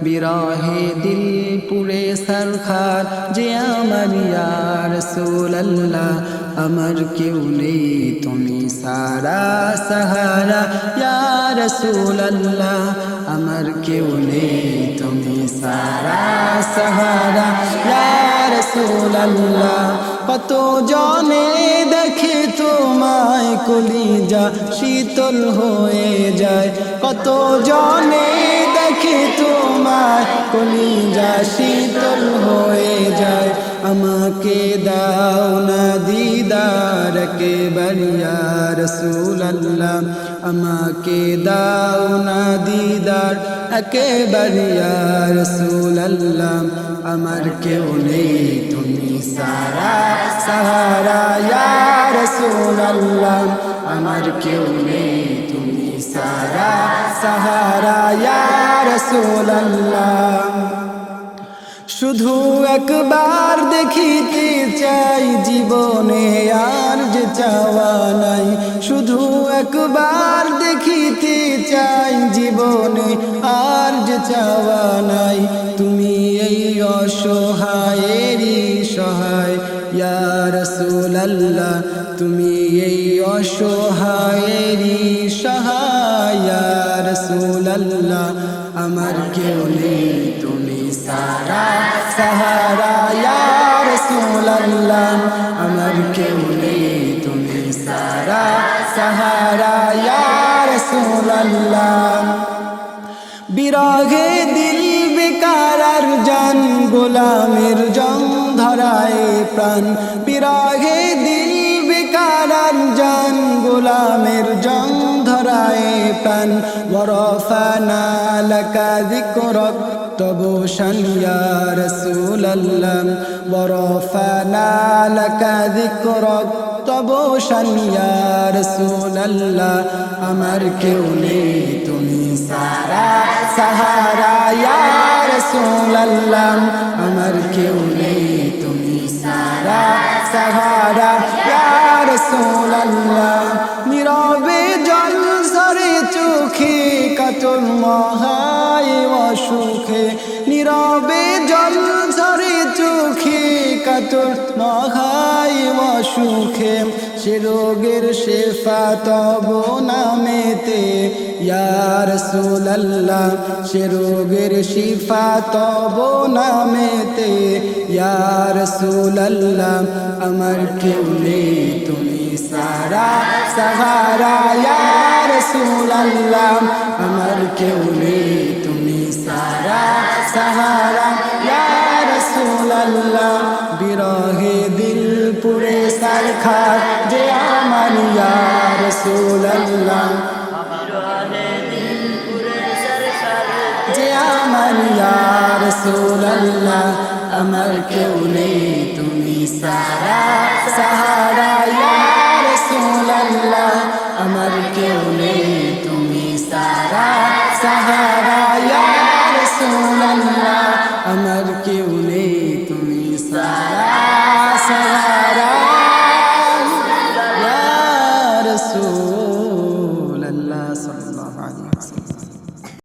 বিরহে দিল পুরে সরখার যে আমার ইয়া রাসূলুল্লাহ আমার কেউ নেই তুমি সারা সাহারা ইয়া রাসূলুল্লাহ আমার কেউ নেই তুমি সারা সাহারা ইয়া রাসূলুল্লাহ কত জনে দেখে তোমায় কলিজা শীতল হয়ে যায় কত জনে দেখে তোমায় কলিজা শীতল হয়ে যায় আমাকে দাও না দিদার একেবার ইয়া রাসূলুল্লাহ আমাকে দাও না দিদার একেবার ইয়া রাসূলুল্লাহ আমার কেউ নেই তুমি সারা সাহারা ইয়া রাসূলুল্লাহ আমার কেউ নেই তুমি সারা সাহারা ইয়া রাসূলুল্লাহ শুধু একবার দেখিতে চাই জীবনে আর যে চাওয়া নাই শুধু একবার দেখিতে চাই জীবনে আর যে চাওয়া নাই তুমি এই অসহায়েরই সহায় ইয়া রাসূলুল্লাহ তুমি এই অসহায়েরই সহায় ইয়া রাসূলুল্লাহ আমার কেউ নেই তুমি সারা সাহারা ইয়া রাসূলুল্লাহ আমার কেউ নেই তুমি সারা সাহারা ইয়া রাসূলুল্লাহ বিরহে দিল বেকার আর জান গোলামের জং ধরায় প্রাণ বিরহে দিল বেকার আর জান গোলামের জং ধরায় প্রাণ ওয়ারাফানা লাকা যিকরাক তবু শান ইয়া রাসূলুল্লাহ ওয়ারাফানা লাকা যিকরাক তবু শান ইয়া রাসূলুল্লাহ আমার কেউ নেই তুমি সারা সাহারা ইয়া রাসূলুল্লাহ আমার কেউ নেই তুমি সারা সাহারা ইয়া রাসূলুল্লাহ নীরবে জল ঝরে চোখে কাতর মহায় অসুখে নীরবে জল ঝরে চোখে কাতর মহায় অসুখে সে রোগের শেফা তব নামেতে ইয়া রাসূলুল্লাহ সে রোগের শিফা তব নামেতে ইয়া রাসূলুল্লাহ আমার কেউ নেই তুমি সারা সাহারা ইয়া রাসূলুল্লাহ আমার কেউ নেই তুমি সারা সাহারা ইয়া রাসূলুল্লাহ বিরহে দিল পুরে সরখার যে আমার ইয়া রাসূলুল্লাহ যে আমার ইয়া রাসূলুল্লাহ আমার কেউ নেই তুমি সারা সাহারা ইয়া রাসূলুল্লাহ আমার কেউ নেই তুমি সারা সাহারা ইয়া রাসূলুল্লাহ আমার কেউ নেই তুমি